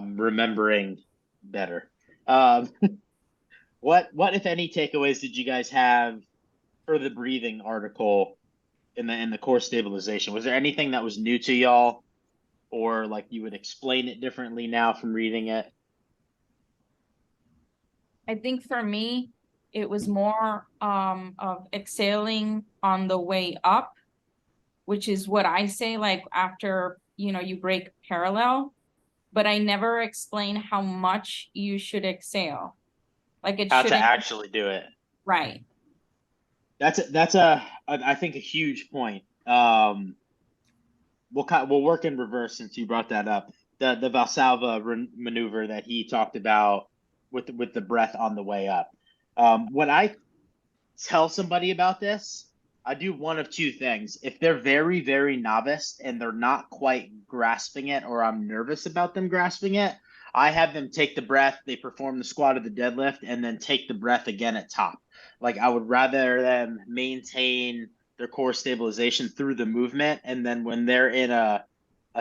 I'm remembering better. Um, what if any takeaways did you guys have for the breathing article in the core stabilization? Was there anything that was new to y'all, or like you would explain it differently now from reading it? I think for me, it was more of exhaling on the way up, which is what I say, like after, you break parallel, but I never explain how much you should exhale. Like it How to shouldn't, actually do it. right. I think a huge point. We'll work in reverse since you brought that up. The Valsalva maneuver that he talked about with the breath on the way up. When I tell somebody about this, I do one of two things. If they're very, very novice and they're not quite grasping it, or I'm nervous about them grasping it, I have them take the breath, they perform the squat or the deadlift, and then take the breath again at top. Like I would rather them maintain their core stabilization through the movement, and then when they're in a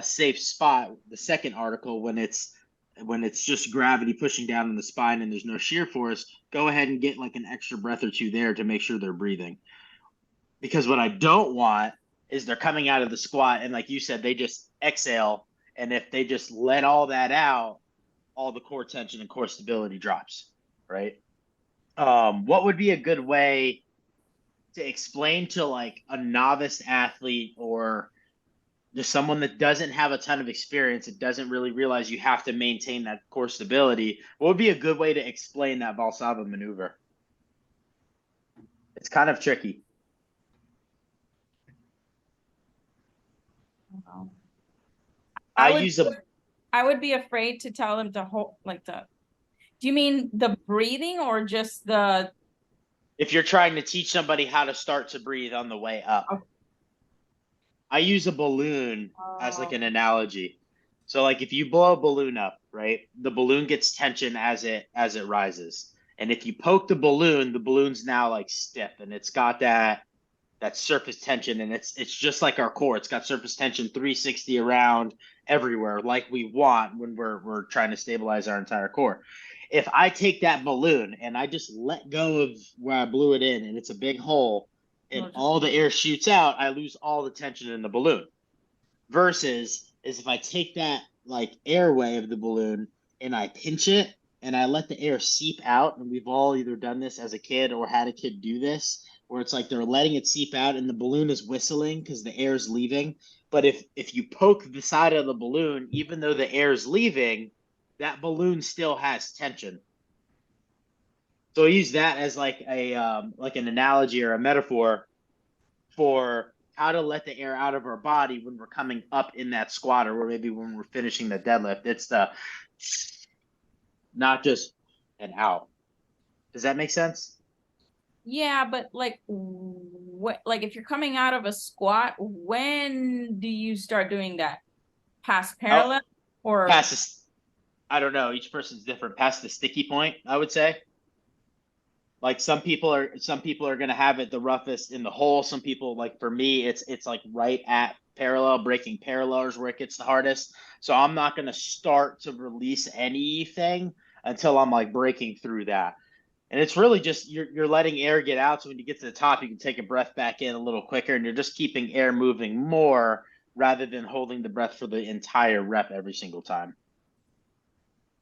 safe spot, the second article, when it's just gravity pushing down on the spine and there's no shear force, go ahead and get like an extra breath or two there to make sure they're breathing. Because what I don't want is they're coming out of the squat and like you said, they just exhale. And if they just let all that out, all the core tension and core stability drops, right? What would be a good way to explain to like a novice athlete or just someone that doesn't have a ton of experience, it doesn't really realize you have to maintain that core stability? What would be a good way to explain that Valsalva maneuver? It's kind of tricky. I I would use a I would be afraid to tell them to hold like do you mean the breathing or just the If you're trying to teach somebody how to start to breathe on the way up, I use a balloon as like uh, an analogy. So like if you blow a balloon up, right? The balloon gets tension as it rises. And if you poke the balloon's now like stiff and it's got that surface tension, and it's just like our core. It's got surface tension 360 around everywhere like we want when we're trying to stabilize our entire core. If I take that balloon and I just let go of where I blew it in and it's a big hole and all the air shoots out, I lose all the tension in the balloon. Versus is if I take that like airway of the balloon and I pinch it and I let the air seep out, and we've all either done this as a kid or had a kid do this, where it's like they're letting it seep out and the balloon is whistling because the air is leaving. But if you poke the side of the balloon, even though the air is leaving, that balloon still has tension. So I use that as like a like an analogy or a metaphor for how to let the air out of our body when we're coming up in that squat, or maybe when we're finishing the deadlift. It's the not just an out. Does that make sense? yeah, but like what like if you're coming out of a squat, when do you start doing that? Past Oh, parallel or past this, I don't know. Each person's different. Past the sticky point, I would say. Like some people are gonna have it the roughest in the hole. Some people, like for me, it's like right at parallel, breaking parallels where it gets the hardest. So I'm not gonna start to release anything until I'm like breaking through that. And it's really just you're letting air get out. So when you get to the top, you can take a breath back in a little quicker, and you're just keeping air moving more rather than holding the breath for the entire rep every single time.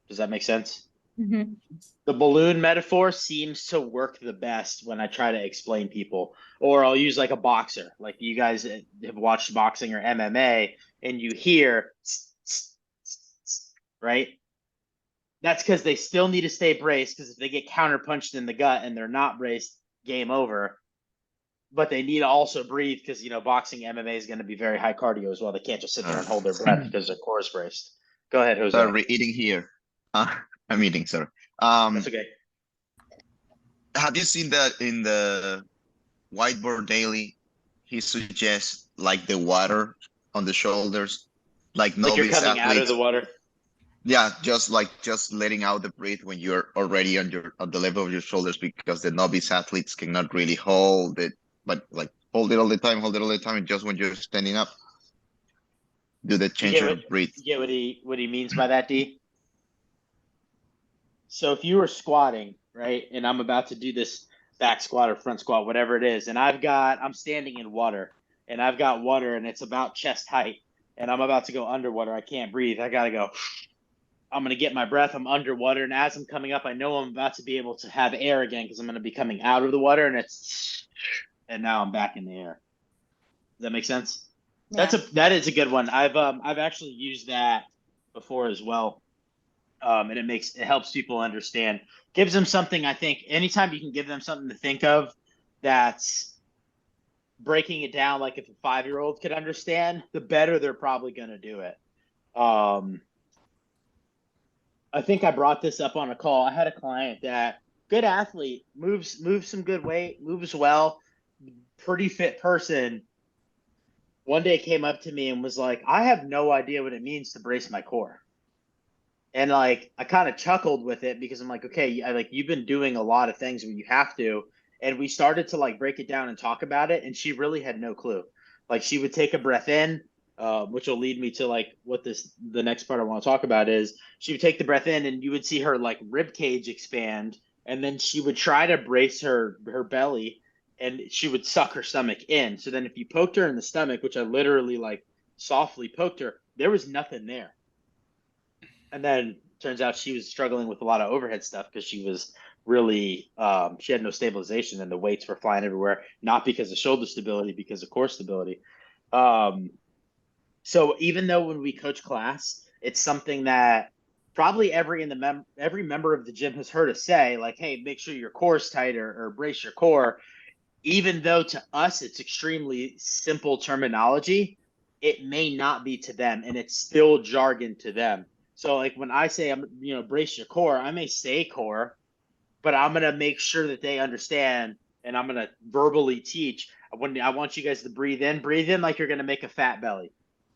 Does that make sense? Mhm. The balloon metaphor seems to work the best when I try to explain people. Or I'll use like a boxer. Like you guys have watched boxing or MMA and you hear, right? That's because they still need to stay braced, because if they get counterpunched in the gut and they're not braced, game over. But they need to also breathe because, boxing MMA is going to be very high cardio as well. They can't just sit there Uh, and hold their breath because their core is braced. Go ahead, Jose. Sorry, eating here. Uh, I'm eating, sorry. That's Um, okay. have you seen that in the whiteboard daily? He suggests like the water on the shoulders, like Like you're novice coming out of the athletes. water. Yeah, just letting out the breath when you're already on the level of your shoulders, because the novice athletes cannot really hold it, but like hold it all the time, and just when you're standing up, do the You change get what of breath. you get what he means by that, D? So if you were squatting, right, and I'm about to do this back squat or front squat, whatever it is, and I'm standing in water, and I've got water, and it's about chest height, and I'm about to go underwater. I can't breathe. I gotta go. I'm gonna get my breath. I'm underwater, and as I'm coming up, I know I'm about to be able to have air again because I'm gonna be coming out of the water, and now I'm back in the air. Does that make sense? Yeah. That is a good one. I've actually used that before as well. And it helps people understand, gives them something. I think anytime you can give them something to think of, that's breaking it down, like if a 5-year-old could understand, the better they're probably going to do it. I think I brought this up on a call. I had a client that good athlete, moves some good weight, moves well, pretty fit person. One day came up to me and was like, I have no idea what it means to brace my core. And like I kind of chuckled with it because I'm like, okay, like you've been doing a lot of things when you have to. And we started to like break it down and talk about it, and she really had no clue. Like she would take a breath in, which will lead me to like what the next part I want to talk about is she would take the breath in, and you would see her like rib cage expand, and then she would try to brace her belly, and she would suck her stomach in. So then if you poked her in the stomach, which I literally like softly poked her, there was nothing there. And then turns out she was struggling with a lot of overhead stuff because she was really she had no stabilization and the weights were flying everywhere, not because of shoulder stability, because of core stability. So even though when we coach class, it's something that probably every member of the gym has heard us say, like, hey, make sure your core's tight or brace your core. Even though to us it's extremely simple terminology, it may not be to them, and it's still jargon to them. So like when I say brace your core, I may say core, but I'm gonna make sure that they understand, and I'm gonna verbally teach. When I want you guys to breathe in like you're gonna make a fat belly.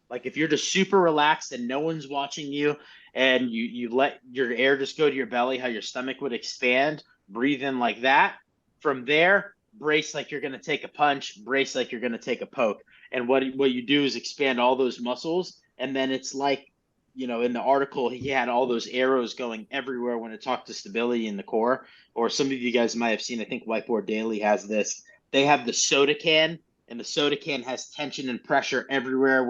Like if you're just super relaxed and no one's watching you, and you let your air just go to your belly, how your stomach would expand, breathe in like that. From there, brace like you're going to take a punch, brace like you're going to take a poke. And what you do is expand all those muscles, and then it's like, in the article he had all those arrows going everywhere when it talked to stability in the core. Or some of you guys might have seen, I think Whiteboard Daily has this. They have the soda can, and the soda can has tension and pressure everywhere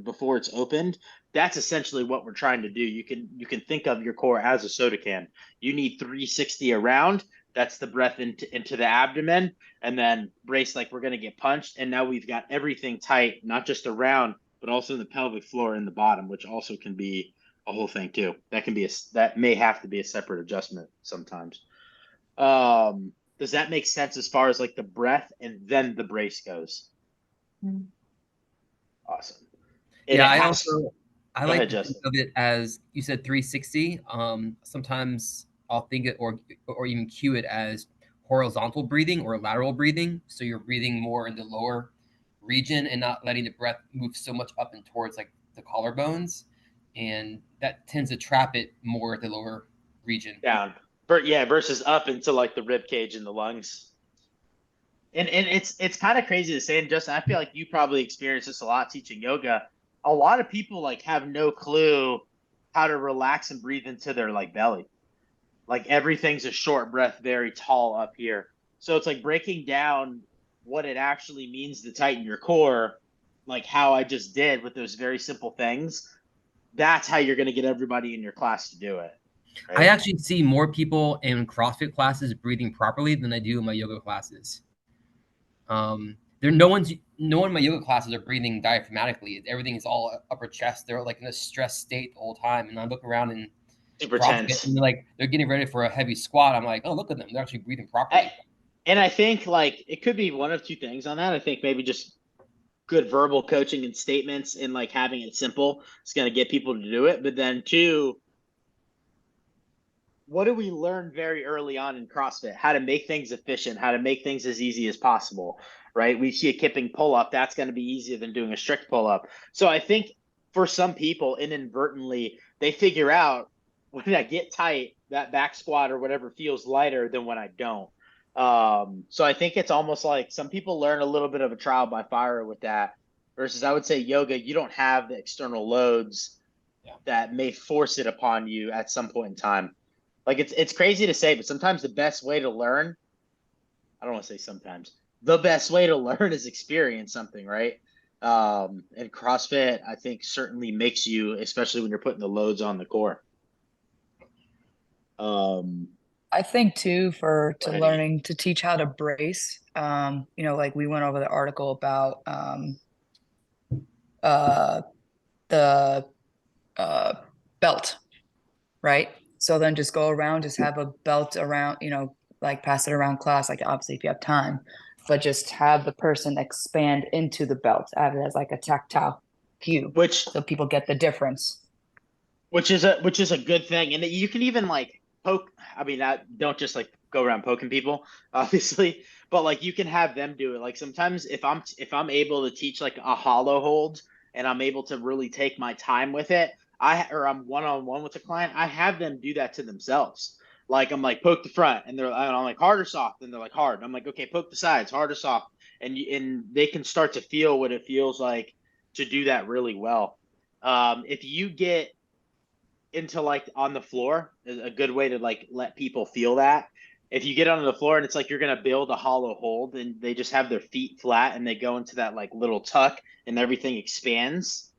before it's opened. That's essentially what we're trying to do. You can think of your core as a soda can. You need 360 around. That's the breath into the abdomen, and then brace like we're going to get punched. And now we've got everything tight, not just around, but also in the pelvic floor in the bottom, which also can be a whole thing too. That may have to be a separate adjustment sometimes. Does that make sense as far as like the breath and then the brace goes? Mm. Awesome. Yeah, I like to think Justin. of it as you said 360. Sometimes I'll think it or even cue it as horizontal breathing or lateral breathing. So you're breathing more in the lower region and not letting the breath move so much up and towards like the collarbones, and that tends to trap it more at the lower region. Down. Versus up into like the rib cage and the lungs. And it's kind of crazy to say, and Justin, I feel like you probably experience this a lot teaching yoga. A lot of people like have no clue how to relax and breathe into their like belly. Like everything's a short breath, very tall up here. So it's like breaking down what it actually means to tighten your core, like how I just did with those very simple things. That's how you're going to get everybody in your class to do it. Right? I actually see more people in CrossFit classes breathing properly than I do in my yoga classes. No one in my yoga classes are breathing diaphragmatically. Everything is all upper chest. They're like in a stressed state the whole time. And I look around and super tense. And they're getting ready for a heavy squat. I'm like, oh, look at them. They're actually breathing properly. And I think like it could be one of two things on that. I think maybe just good verbal coaching and statements and like having it simple is going to get people to do it. But then two, what do we learn very early on in CrossFit? How to make things efficient, how to make things as easy as possible, right? We see a kipping pull-up. That's going to be easier than doing a strict pull-up. So I think for some people, inadvertently, they figure out when I get tight, that back squat or whatever feels lighter than when I don't. So I think it's almost like some people learn a little bit of a trial by fire with that versus I would say yoga, you don't have the external loads that may force it upon you at some point in time. Like it's crazy to say, but sometimes the best way to learn, I don't want to say sometimes, the best way to learn is experience something, right? And CrossFit, I think, certainly makes you, especially when you're putting the loads on the core. I think too, Go ahead, Ian. learning to teach how to brace, like we went over the article about the belt, right? So then just go around, just have a belt around, like pass it around class, like obviously if you have time, but just have the person expand into the belt, have it as like a tactile cue, Which so people get the difference. which is a good thing, and you can even like poke. I mean, don't just like go around poking people, obviously, but like you can have them do it. Like sometimes if I'm able to teach like a hollow hold, and I'm able to really take my time with it, or I'm one-on-one with a client, I have them do that to themselves. Like I'm like poke the front, and I'm like hard or soft, and they're like hard. I'm like, okay, poke the sides, hard or soft, and they can start to feel what it feels like to do that really well. If you get into like on the floor, is a good way to like let people feel that. If you get onto the floor and it's like you're gonna build a hollow hold, and they just have their feet flat and they go into that like little tuck and everything expands,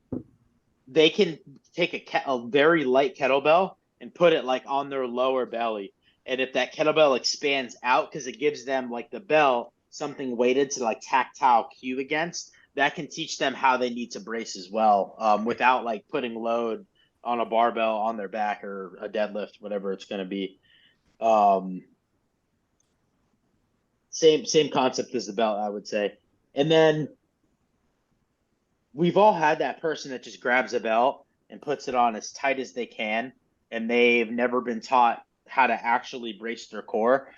they can take a very light kettlebell and put it like on their lower belly. And if that kettlebell expands out, because it gives them like the bell something weighted to like tactile cue against, that can teach them how they need to brace as well, without like putting load on a barbell on their back or a deadlift, whatever it's going to be. Um, same concept as the belt, I would say. And then we've all had that person that just grabs a belt and puts it on as tight as they can, and they've never been taught how to actually brace their core.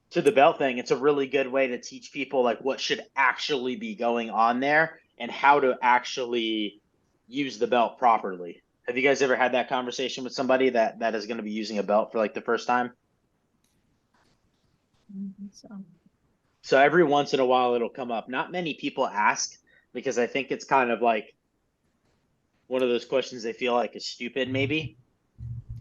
To the belt thing, it's a really good way to teach people like what should actually be going on there and how to actually use the belt properly. Have you guys ever had that conversation with somebody that is going to be using a belt for like the first time? So every once in a while it'll come up. Not many people ask, because I think it's kind of like one of those questions they feel like is stupid maybe.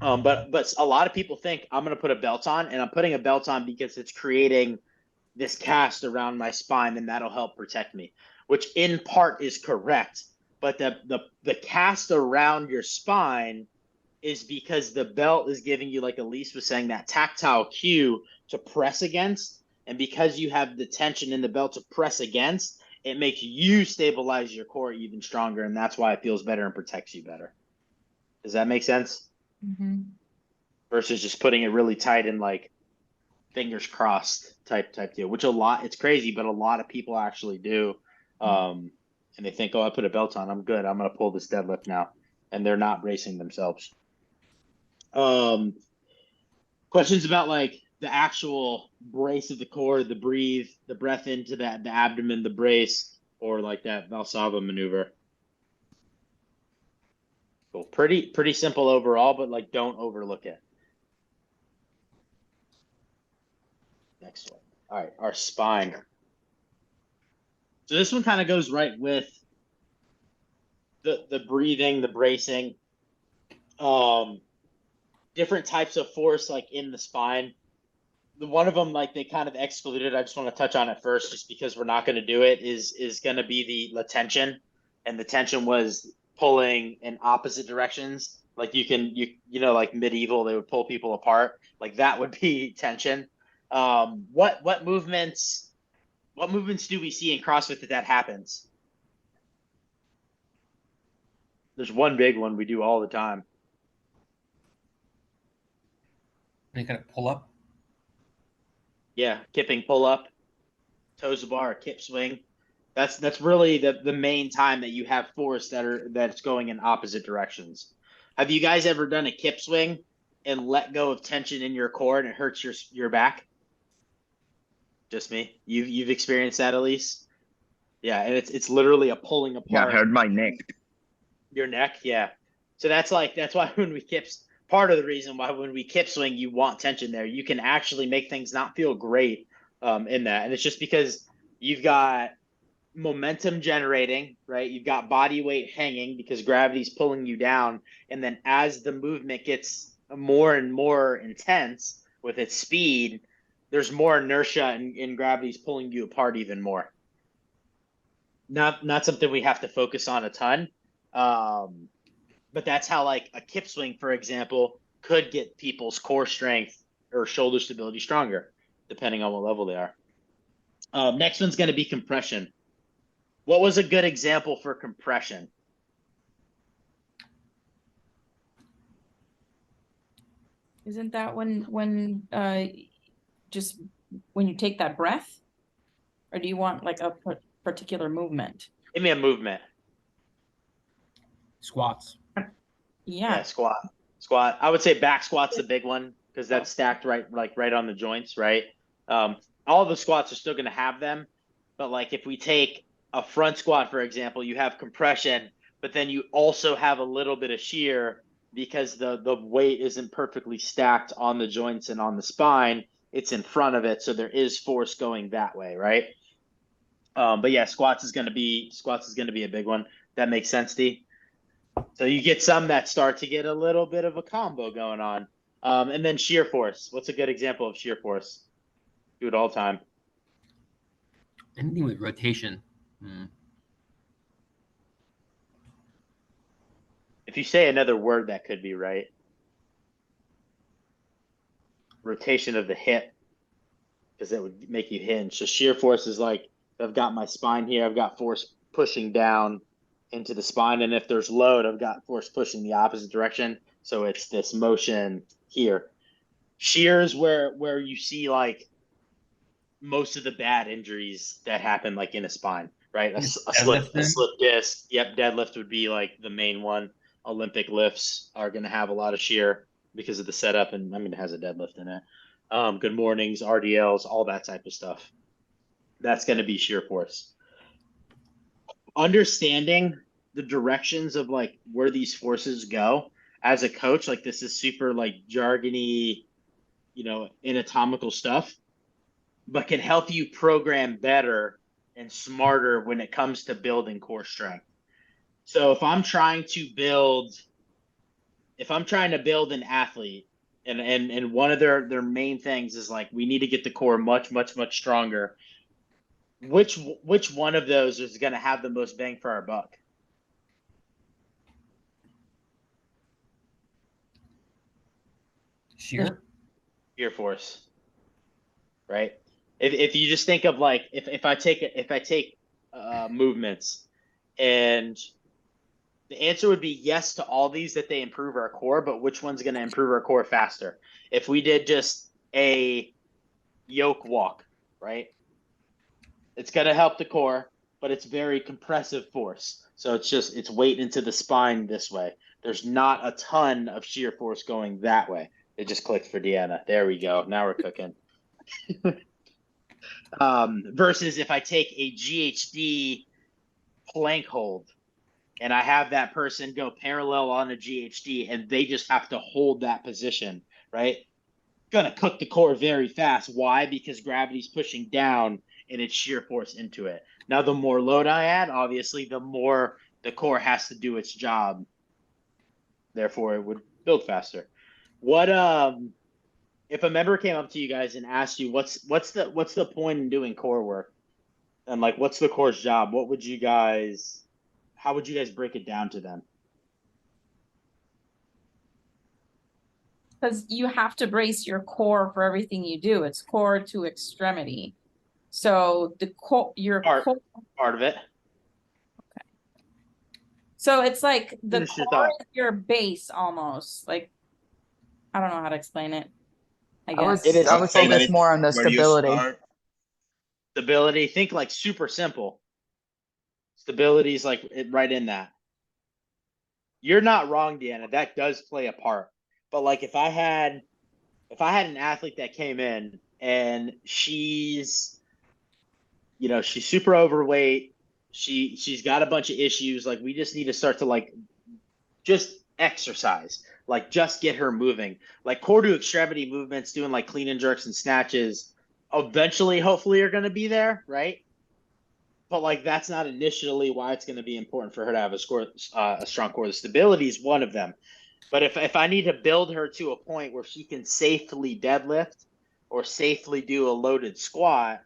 But a lot of people think I'm going to put a belt on, and I'm putting a belt on because it's creating this cast around my spine, and that'll help protect me, which in part is correct. But the cast around your spine is because the belt is giving you, like Elise was saying, that tactile cue to press against. And because you have the tension in the belt to press against, it makes you stabilize your core even stronger. And that's why it feels better and protects you better. Does that make sense? Mm-hmm. Versus just putting it really tight and like fingers crossed type deal, which it's crazy, but a lot of people actually do. And they think, oh, I put a belt on, I'm good, I'm going to pull this deadlift now. And they're not bracing themselves. Questions about like the actual brace of the core, the breath into the abdomen, the brace, or like that Valsalva maneuver. Cool. Pretty simple overall, but like don't overlook it. Next one. All right, our spine. So this one kind of goes right with the breathing, the bracing. Different types of force like in the spine. One of them, like they kind of excluded, I just want to touch on it first just because we're not going to do it, is going to be the tension. And the tension was pulling in opposite directions. Like you know, like medieval, they would pull people apart. Like that would be tension. What movements do we see in CrossFit that happens? There's one big one we do all the time. Any kind of pull up. Yeah, kipping pull up, toes to bar, kip swing. That's really the main time that you have force that's going in opposite directions. Have you guys ever done a kip swing and let go of tension in your core and it hurts your back? Just me. You've experienced that, Elise? Yeah, and it's literally a pulling Yeah, I apart. hurt my neck. Your neck, yeah. So that's why when we part of the reason why when we kip swing, you want tension there. You can actually make things not feel great in that. And it's just because you've got momentum generating, right? You've got body weight hanging because gravity's pulling you down. And then as the movement gets more and more intense with its speed, there's more inertia and gravity's pulling you apart even more. Not something we have to focus on a ton. But that's how like a kip swing, for example, could get people's core strength or shoulder stability stronger, depending on what level they are. Next one's going to be compression. What was a good example for compression? Isn't that when just when you take that breath? Or do you want like a particular movement? Give me a movement. Squats. Yeah. Squat. I would say back squat's the big one because that's stacked right on the joints, right? All the squats are still going to have them, but like if we take a front squat, for example, you have compression, but then you also have a little bit of shear because the weight isn't perfectly stacked on the joints and on the spine. It's in front of it, so there is force going that way, right? But yeah, squats is going to be a big one. That makes sense, D. So you get some that start to get a little bit of a combo going on. And then shear force. What's a good example of shear force? Do it all the time. Anything with rotation. If you say another word, that could be right. Rotation of the hip, because that would make you hinge. So shear force is like, I've got my spine here. I've got force pushing down into the spine. And if there's load, I've got force pushing the opposite direction. So it's this motion here. Shear is where you see like most of the bad injuries that happen like in a spine, right? A slip disc. Yep, deadlift would be like the main one. Olympic lifts are going to have a lot of shear because of the setup, and I mean it has a deadlift in it. Good mornings, RDLs, all that type of stuff. That's going to be shear force. Understanding the directions of like where these forces go as a coach, like this is super like jargony, anatomical stuff, but can help you program better and smarter when it comes to building core strength. So if I'm trying to build an athlete and one of their main things is like, we need to get the core much, much, much stronger. Which one of those is going to have the most bang for our buck? Shear force, right? If you just think of like, if I take movements, and the answer would be yes to all these, that they improve our core, but which one's going to improve our core faster? If we did just a yoke walk, right? It's going to help the core, but it's very compressive force. So it's weight into the spine this way. There's not a ton of shear force going that way. It just clicked for Deanna. There we go. Now we're cooking. Versus if I take a GHD plank hold and I have that person go parallel on a GHD and they just have to hold that position, right? Gonna cook the core very fast. Why? Because gravity's pushing down and it's shear force into it. Now, the more load I add, obviously, the more the core has to do its job. Therefore, it would build faster. What if a member came up to you guys and asked you what's the point in doing core work, and like what's the core's job? How would you guys break it down to them? Because you have to brace your core for everything you do. It's core to extremity. So the core, part of it. Okay. So it's like the core is your base almost. Like, I don't know how to explain it. I guess I would focus more on the stability. Stability. Think like super simple. Stability is like right in that. You're not wrong, Deanna. That does play a part. But like if I had an athlete that came in and she's super overweight, she's got a bunch of issues, like we just need to start to like just exercise, like just get her moving, like core to extremity movements, doing like clean and jerks and snatches, eventually hopefully are going to be there, right? But like that's not initially why it's going to be important for her to have a strong core. The stability is one of them. But if I need to build her to a point where she can safely deadlift or safely do a loaded squat,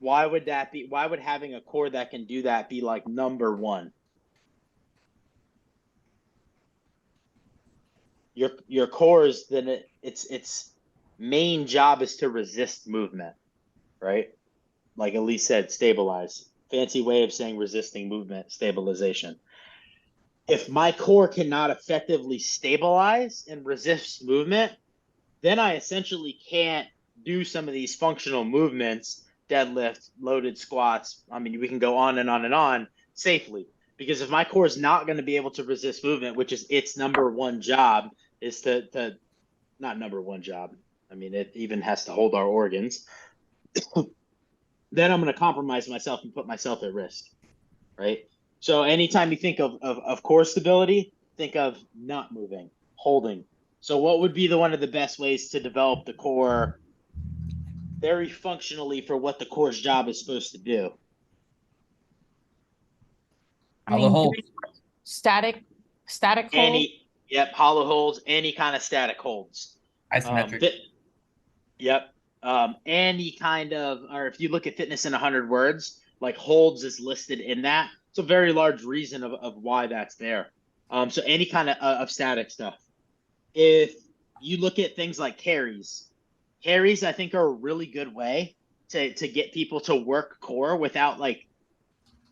why would that be? Why would having a core that can do that be like number one? Your core is then its main job is to resist movement, right? Like Elise said, stabilize. Fancy way of saying resisting movement, stabilization. If my core cannot effectively stabilize and resist movement, then I essentially can't do some of these functional movements, deadlift, loaded squats. I mean, we can go on and on and on safely. Because if my core is not going to be able to resist movement, which is its number one job, is to not number one job. I mean, it even has to hold our organs. Then I'm going to compromise myself and put myself at risk, right? So anytime you think of core stability, think of not moving, holding. So what would be one of the best ways to develop the core very functionally for what the core's job is supposed to do? I Hollow mean, hold. static hold. Yep, hollow holds, any kind of static holds. Isometric. Yep. Any kind of, or if you look at fitness in 100 words, like holds is listed in that. It's a very large reason of why that's there. So any kind of static stuff. If you look at things like carries I think are a really good way to get people to work core without like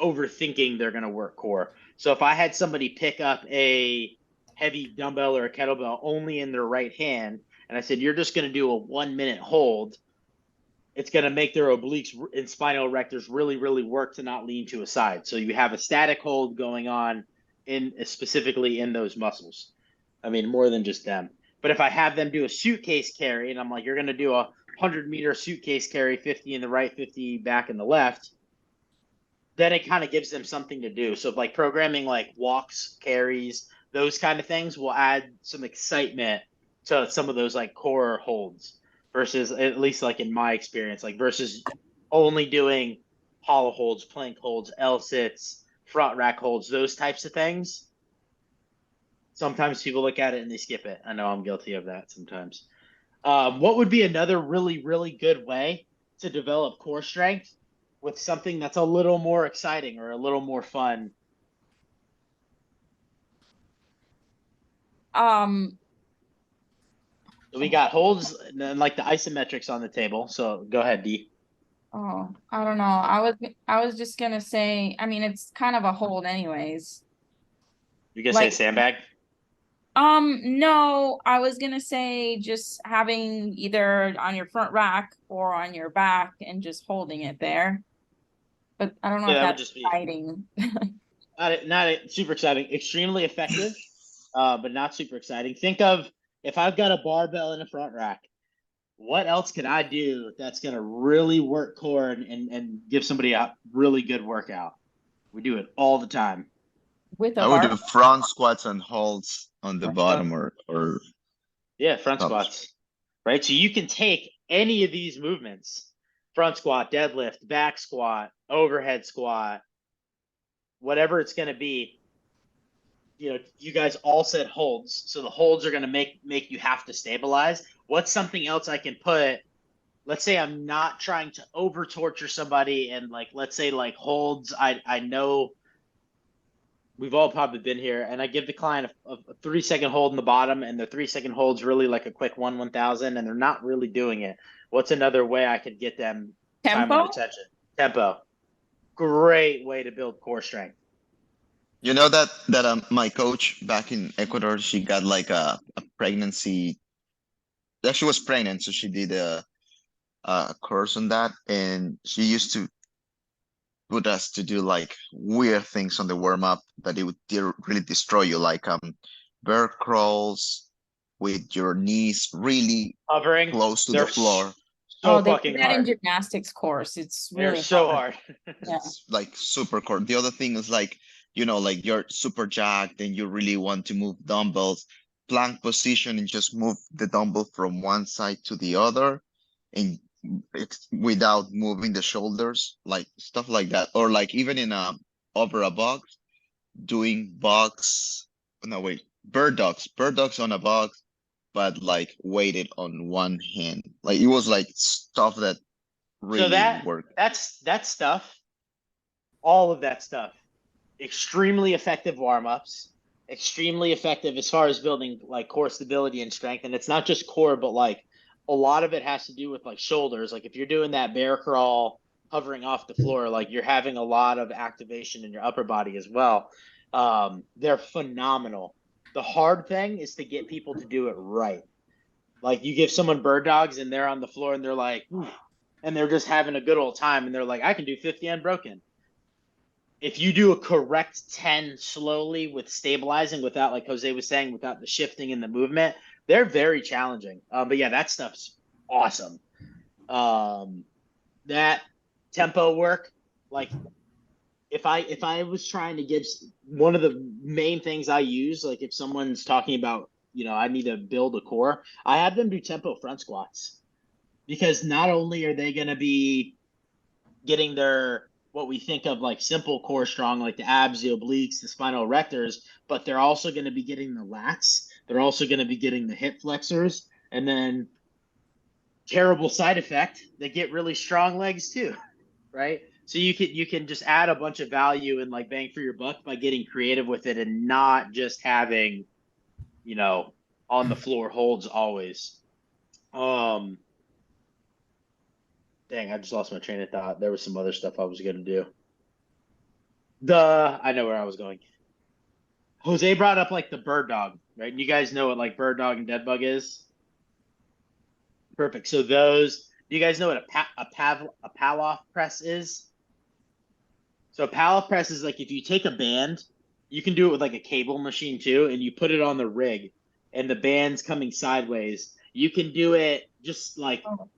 overthinking they're going to work core. So if I had somebody pick up a heavy dumbbell or a kettlebell only in their right hand, and I said, you're just going to do a 1 minute hold, it's going to make their obliques and spinal erectors really, really work to not lean to a side. So you have a static hold going on specifically in those muscles. I mean, more than just them. But if I have them do a suitcase carry, and I'm like, you're going to do a 100-meter suitcase carry, 50 in the right, 50 back in the left, then it kind of gives them something to do. So like programming like walks, carries, those kind of things will add some excitement to some of those like core holds versus, at least like in my experience, like versus only doing hollow holds, plank holds, L sits, front rack holds, those types of things. Sometimes people look at it and they skip it. I know I'm guilty of that sometimes. What would be another really, really good way to develop core strength with something that's a little more exciting or a little more fun? So we got holds and like the isometrics on the table. So go ahead, D. Oh, I don't know. I was just gonna say, I mean, it's kind of a hold anyways. You gonna say Like, sandbag? No, I was gonna say just having either on your front rack or on your back and just holding it there. But I don't know Yeah, if that would that's just be exciting. not super exciting. Extremely effective, but not super exciting. Think of if I've got a barbell in a front rack, what else can I do that's going to really work core and give somebody a really good workout? We do it all the time. With I a would bar. do front squats and holds on the Front bottom squat. or Yeah, front tops. squats, right? So you can take any of these movements, front squat, deadlift, back squat, overhead squat, whatever it's going to be. You know, you guys all said holds, so the holds are going to make you have to stabilize. What's something else I can put? Let's say I'm not trying to over torture somebody, and like let's say like holds. I know we've all probably been here, and I give the client a 3 second hold in the bottom, and the 3 second hold's really like a quick 1/1000, and they're not really doing it. What's another way I could get them time Tempo? under tension? Tempo. Great way to build core strength. You know that my coach back in Ecuador, she got like a pregnancy. Yeah, she was pregnant, so she did a course on that, and she used to put us to do like weird things on the warm up that it would really destroy you, like bear crawls with your knees really Hovering. close to They're the floor. Oh, so they do fucking that in hard. gymnastics course. It's They're really so hard. hard. Yeah. It's like super core. The other thing is like, you know, like you're super jacked and you really want to move dumbbells, plank position and just move the dumbbell from one side to the other and it's without moving the shoulders, like stuff like that. Or like even in over a box, doing box no, wait, bird dogs on a box, but like weighted on one hand. Like it was like stuff that So really worked. that stuff, all of that stuff, extremely effective warm-ups, extremely effective as far as building like core stability and strength. And it's not just core, but like a lot of it has to do with like shoulders. Like if you're doing that bear crawl, hovering off the floor, like you're having a lot of activation in your upper body as well. They're phenomenal. The hard thing is to get people to do it right. Like you give someone bird dogs and they're on the floor and they're like, "Oof," and they're just having a good old time and they're like, I can do 50 unbroken. If you do a correct 10 slowly with stabilizing without, like Jose was saying, without the shifting in the movement, they're very challenging. But yeah, that stuff's awesome. That tempo work, like if I was trying to give one of the main things I use, like if someone's talking about, I need to build a core, I have them do tempo front squats because not only are they going to be getting their what we think of like simple core strong, like the abs, the obliques, the spinal erectors, but they're also going to be getting the lats. They're also going to be getting the hip flexors, and then terrible side effect, they get really strong legs too, right? So you can just add a bunch of value and like bang for your buck by getting creative with it and not just having, on the floor holds always. Um, Dang, I just lost my train of thought. There was some other stuff I was gonna do. I know where I was going. Jose brought up like the bird dog, right? And you guys know what like bird dog and dead bug is. Perfect. So do you guys know what a Palloff press is? So a Palloff press is like if you take a band, you can do it with like a cable machine too, and you put it on the rig, and the band's coming sideways. You can do it just like Oh,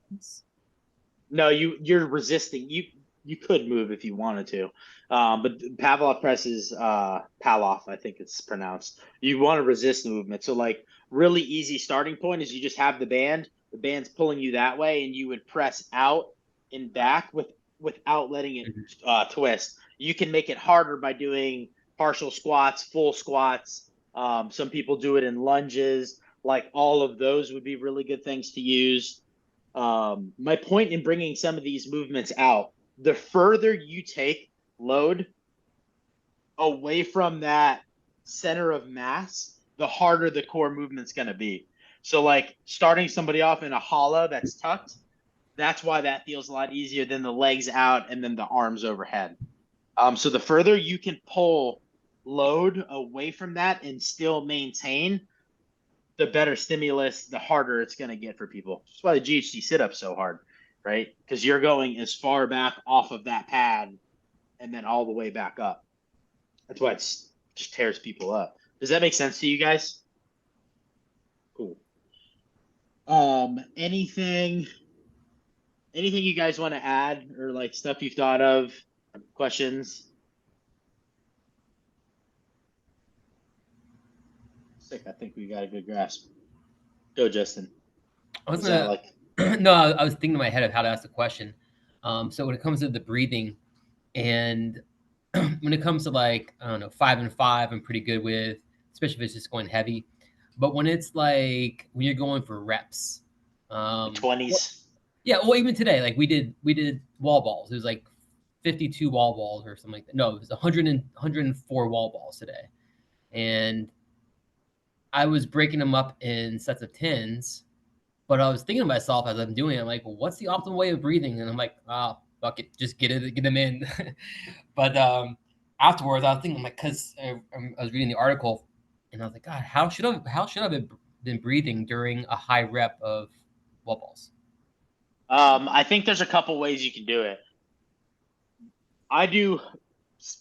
no, you're resisting. You could move if you wanted to, but Pavlov press is Palloff, I think it's pronounced. You want to resist movement. So like really easy starting point is you just have the band. The band's pulling you that way, and you would press out and back without letting it twist. You can make it harder by doing partial squats, full squats. Some people do it in lunges. Like all of those would be really good things to use. My point in bringing some of these movements out, the further you take load away from that center of mass, the harder the core movement's going to be. So like starting somebody off in a hollow that's tucked, that's why that feels a lot easier than the legs out and then the arms overhead. So the further you can pull load away from that and still maintain, the better stimulus, the harder it's going to get for people. That's why the GHD sit-up's so hard, right? Because you're going as far back off of that pad and then all the way back up. That's why it just tears people up. Does that make sense to you guys? Cool. Anything you guys want to add or like stuff you've thought of? Questions? Sick. I think we got a good grasp. Go, Justin. I was Was that gonna, like no, I was thinking in my head of how to ask the question. So when it comes to the breathing, and when it comes to like, I don't know, 5 and 5, I'm pretty good with, especially if it's just going heavy. But when it's like when you're going for reps, 20s? yeah, well, even today, like we did wall balls. It was like 52 wall balls or something like that. No, it was 104 wall balls today, and I was breaking them up in sets of 10s. But I was thinking to myself as I'm doing it, I'm like, well, what's the optimal way of breathing? And I'm like, ah, oh, fuck it, just get them in. But afterwards, I was thinking, like, because I was reading the article, and I was like, God, how should I have been breathing during a high rep of wall balls? I think there's a couple ways you can do it. I do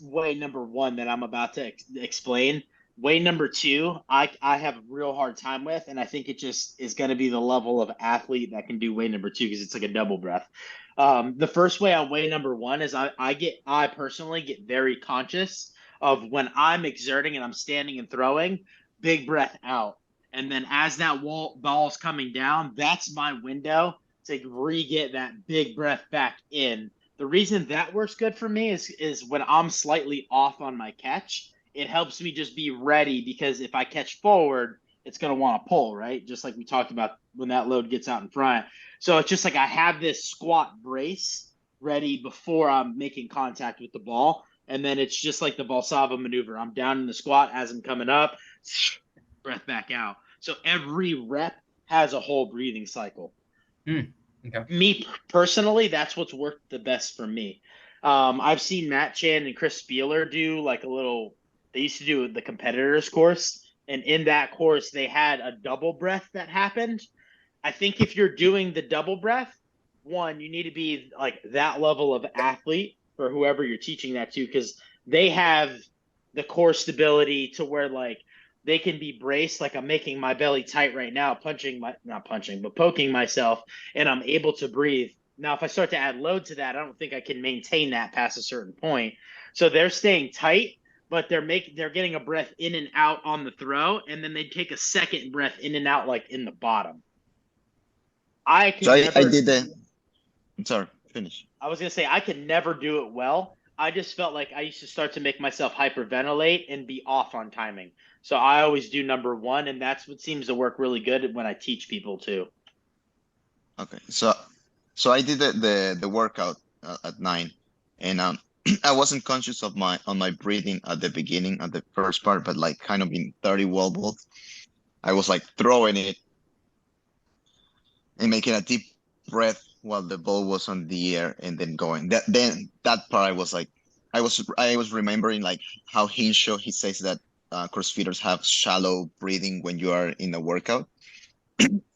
way number one that I'm about to explain. Way number two, I have a real hard time with, and I think it just is going to be the level of athlete that can do way number two because it's like a double breath. The first way on way number one is I personally get very conscious of when I'm exerting and I'm standing and throwing, big breath out. And then as that ball's coming down, that's my window to re-get that big breath back in. The reason that works good for me is when I'm slightly off on my catch it helps me just be ready, because if I catch forward, it's going to want to pull, right? Just like we talked about when that load gets out in front. So it's just like I have this squat brace ready before I'm making contact with the ball. And then it's just like the Valsalva maneuver. I'm down in the squat as I'm coming up, breath back out. So every rep has a whole breathing cycle. Okay. Me personally, that's what's worked the best for me. I've seen Matt Chan and Chris Spieler do like a little, they used to do the competitors course. And in that course, they had a double breath that happened. I think if you're doing the double breath, one, you need to be like that level of athlete for whoever you're teaching that to, because they have the core stability to where like they can be braced. Like I'm making my belly tight right now, not punching, but poking myself, and I'm able to breathe. Now, if I start to add load to that, I don't think I can maintain that past a certain point. So they're staying tight, but they're getting a breath in and out on the throw, and then they take a second breath in and out like in the bottom. I could So never. I did that. I'm sorry, finish. I was gonna say I could never do it well. I just felt like I used to start to make myself hyperventilate and be off on timing. So I always do number one, and that's what seems to work really good when I teach people too. Okay, so I did the workout at 9, and I wasn't conscious of my breathing at the beginning, at the first part, but like kind of in 30 wall balls, I was like throwing it and making a deep breath while the ball was on the air and then going. That part I was like, I was remembering like how Hinshaw, he says that CrossFitters have shallow breathing when you are in a workout.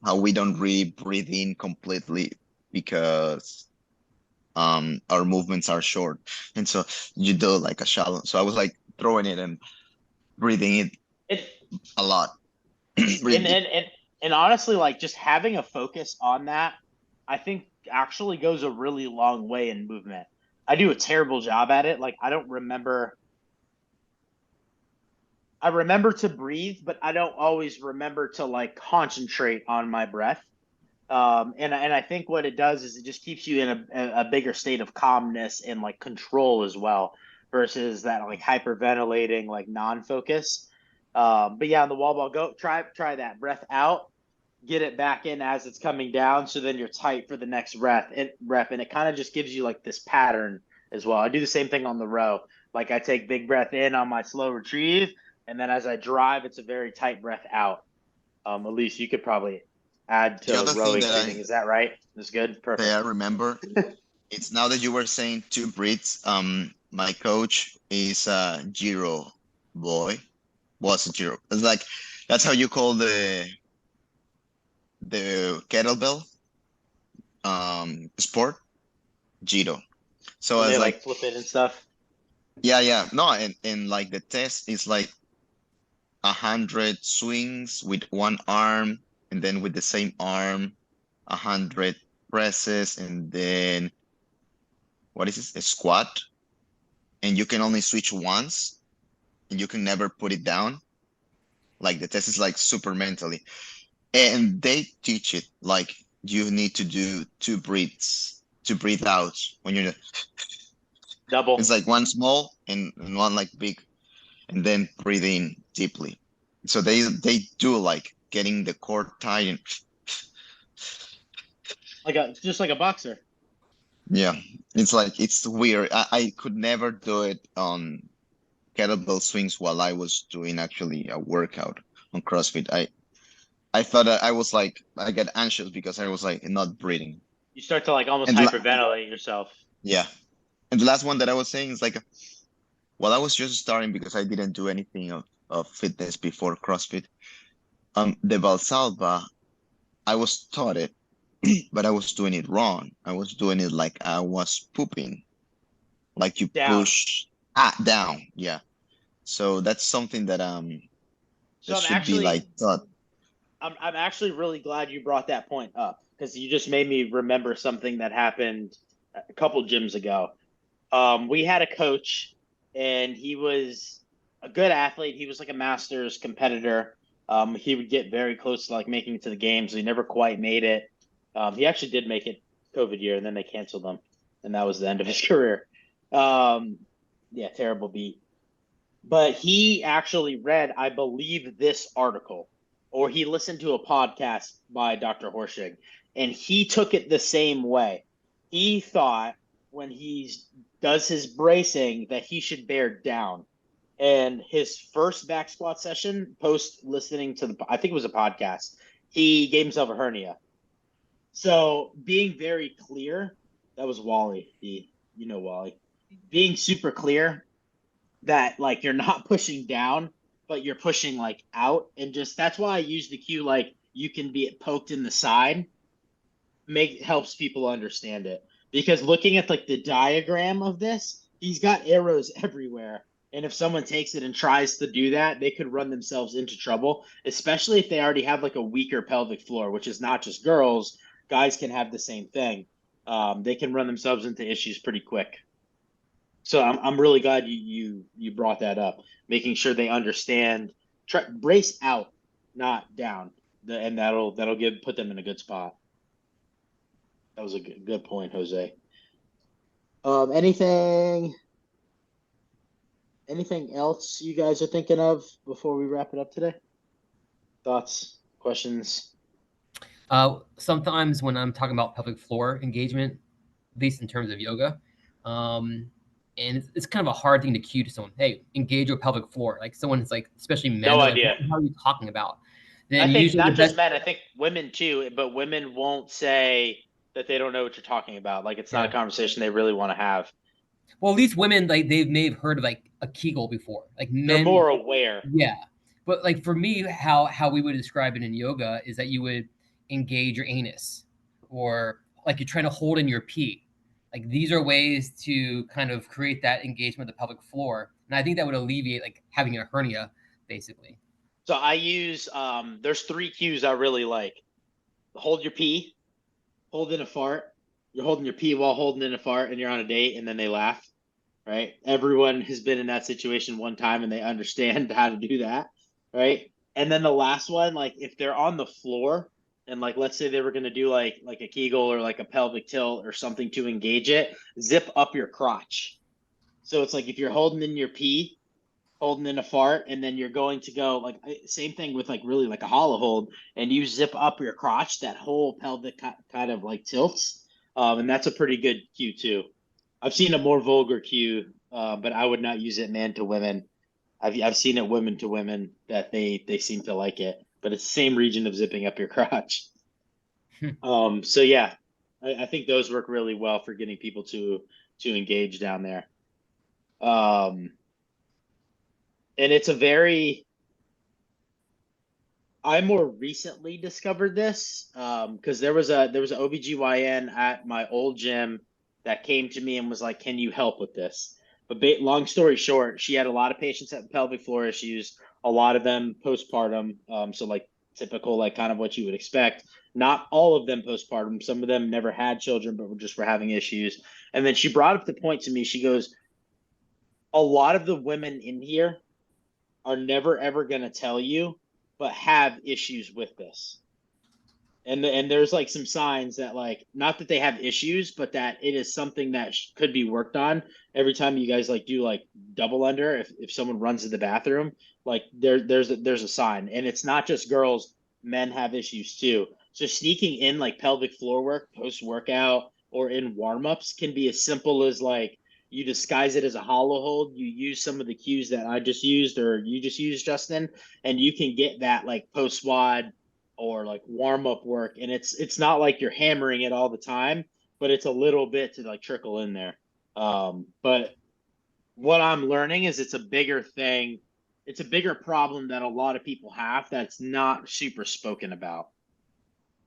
How we don't really breathe in completely because our movements are short, and so you do like a shallow. So I was like throwing it and breathing it It, a lot. and, Really. and honestly, like just having a focus on that, I think actually goes a really long way in movement. I do a terrible job at it. Like I remember to breathe, but I don't always remember to like concentrate on my breath. And I think what it does is it just keeps you in a bigger state of calmness and like control as well, versus that like hyperventilating, like non-focus. But yeah, on the wall ball, go try that breath out, get it back in as it's coming down. So then you're tight for the next rep, and it kind of just gives you like this pattern as well. I do the same thing on the row. Like I take big breath in on my slow retrieve, and then as I drive, it's a very tight breath out. Elise, you could probably add The to other thing rowing that breathing. Is that right? That's good. Perfect. I remember, it's now that you were saying two breeds. My coach is a Giro boy. Was a Giro. It's like that's how you call the kettlebell sport, Giro. So When I they was like like, flip it and stuff. yeah. No, and like the test is like 100 swings with one arm, and then with the same arm, 100 presses, and then what is this? A squat, and you can only switch once, and you can never put it down. Like the test is like super mentally, and they teach it like you need to do two breaths to breathe out when you're. It's Double. like one small and one like big, and then breathe in deeply. So they do like getting the core tight and Just like a boxer. yeah, it's like it's weird. I could never do it on kettlebell swings while I was doing actually a workout on CrossFit. I thought that I was like I get anxious because I was like not breathing. You start to like almost And hyperventilate yourself. yeah, and the last one that I was saying is like while I was just starting because I didn't do anything of fitness before CrossFit. The Valsalva, I was taught it, but I was doing it wrong. I was doing it like I was pooping, like you Down. push down. Yeah. So that's something that So that should be like taught. I'm actually really glad you brought that point up, because you just made me remember something that happened a couple gyms ago. We had a coach, and he was a good athlete. He was like a masters competitor. He would get very close to like making it to the games. He never quite made it. He actually did make it COVID year, and then they canceled him, and that was the end of his career. Yeah, terrible beat. but he actually read, I believe, this article, or he listened to a podcast by Dr. Horshig, and he took it the same way. He thought when he does his bracing that he should bear down. And his first back squat session, post listening to I think it was a podcast, he gave himself a hernia. So being very clear, that was Wally, Wally, being super clear that like you're not pushing down, but you're pushing like out, and just that's why I use the cue like you can be poked in the side, helps people understand it, because looking at like the diagram of this, he's got arrows everywhere, and if someone takes it and tries to do that, they could run themselves into trouble, especially if they already have like a weaker pelvic floor, which is not just girls. Guys can have the same thing. They can run themselves into issues pretty quick. So I'm really glad you brought that up, making sure they understand. Brace out, not down, and that'll put them in a good spot. That was a good point, Jose. Anything else you guys are thinking of before we wrap it up today? Thoughts, questions? Sometimes when I'm talking about pelvic floor engagement, at least in terms of yoga, and it's kind of a hard thing to cue to someone. Hey, engage your pelvic floor. Like someone's like, especially men. No like, idea. What are you talking about? Then I think usually not just men. I think women too. But women won't say that they don't know what you're talking about. Like it's not a conversation they really want to have. Well, at least women, like they may have heard of like a Kegel before. Like men, they're more aware. Yeah, but like for me, how we would describe it in yoga is that you would engage your anus, or like you're trying to hold in your pee. Like these are ways to kind of create that engagement of the pelvic floor, and I think that would alleviate like having a hernia, basically. So I use there's 3 cues I really like. Hold your pee, hold in a fart. You're holding your pee while holding in a fart, and you're on a date, and then they laugh. Right? Everyone has been in that situation one time, and they understand how to do that. Right? And then the last one, like if they're on the floor, and like let's say they were going to do like a Kegel or like a pelvic tilt or something to engage it, zip up your crotch. So it's like if you're holding in your pee, holding in a fart, and then you're going to go like same thing with like really like a hollow hold, and you zip up your crotch, that whole pelvic kind of like tilts, and that's a pretty good cue too. I've seen a more vulgar cue, but I would not use it man to women. I've seen it women to women that they seem to like it, but it's the same region of zipping up your crotch. So yeah, I think those work really well for getting people to engage down there. And it's I more recently discovered this because there was an OBGYN at my old gym that came to me and was like, can you help with this? But long story short, she had a lot of patients that had pelvic floor issues, a lot of them postpartum. So like typical, like kind of what you would expect. Not all of them postpartum. Some of them never had children, but were having issues. And then she brought up the point to me. She goes, a lot of the women in here are never ever going to tell you, but have issues with this. And there's like some signs that like, not that they have issues, but that it is something that could be worked on. Every time you guys like do like double under, if someone runs to the bathroom, like there's a sign. And it's not just girls, men have issues too. So sneaking in like pelvic floor work post workout or in warm-ups can be as simple as like, you disguise it as a hollow hold. You use some of the cues that I just used, or you just used, Justin, and you can get that like post WOD or like warm up work. And it's not like you're hammering it all the time, but it's a little bit to like trickle in there. But what I'm learning is it's a bigger thing. It's a bigger problem that a lot of people have that's not super spoken about.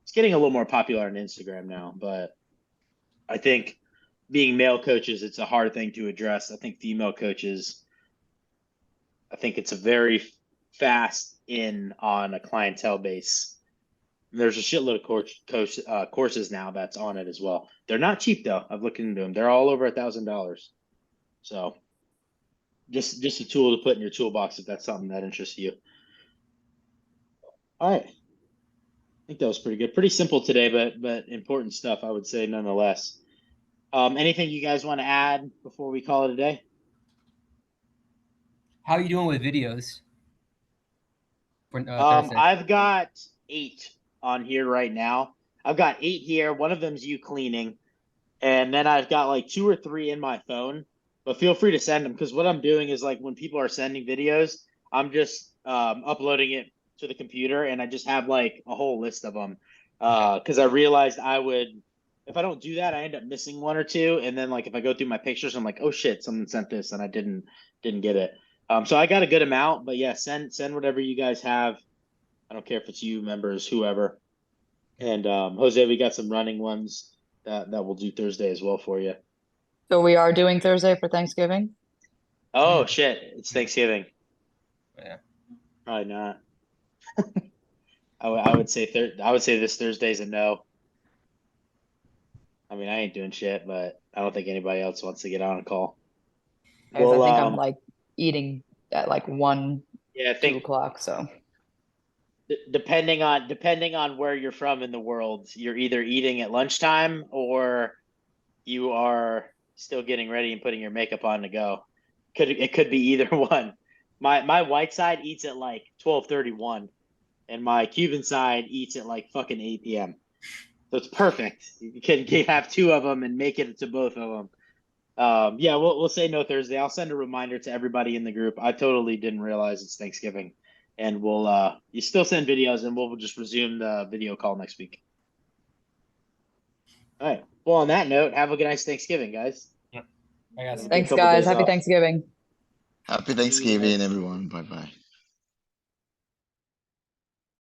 It's getting a little more popular on Instagram now, but I think being male coaches, it's a hard thing to address. I think female coaches, I think it's a very fast in on a clientele base. There's a shitload of courses now that's on it as well. They're not cheap though. I've looked into them. They're all over $1,000. So just a tool to put in your toolbox if that's something that interests you. All right. I think that was pretty good. Pretty simple today, but important stuff, I would say, nonetheless. Anything you guys want to add before we call it a day? How are you doing with videos for Thursday? I've got 8 on here right now. I've got 8 here. One of them's you cleaning, and then I've got like 2 or 3 in my phone. But feel free to send them, because what I'm doing is, like, when people are sending videos, I'm just uploading it to the computer, and I just have like a whole list of them. Because I realized if I don't do that, I end up missing 1 or 2, and then like if I go through my pictures, I'm like, oh shit, someone sent this and I didn't get it. So I got a good amount, but yeah, send whatever you guys have. I don't care if it's you, members, whoever. And Jose, we got some running ones that we'll do Thursday as well for you. So we are doing Thursday for Thanksgiving? Oh shit, it's Thanksgiving. Yeah. Probably not. I would say this Thursday's a no. I mean, I ain't doing shit, but I don't think anybody else wants to get on a call. Guys, I Well, think I'm like eating at like 1, yeah, I 2 think o'clock, so. depending on where you're from in the world, you're either eating at lunchtime or you are still getting ready and putting your makeup on to go. It could be either one. My white side eats at like 12:31, and my Cuban side eats at like fucking 8 p.m. So it's perfect. You can have 2 of them and make it to both of them. Yeah, we'll say no Thursday. I'll send a reminder to everybody in the group. I totally didn't realize it's Thanksgiving, and we'll you still send videos, and we'll just resume the video call next week. All right. Well, on that note, have a good nice Thanksgiving, guys. I got Have a good Thanks, couple guys. days Happy off. Thanksgiving. Happy See you guys. Thanksgiving, everyone. Bye bye.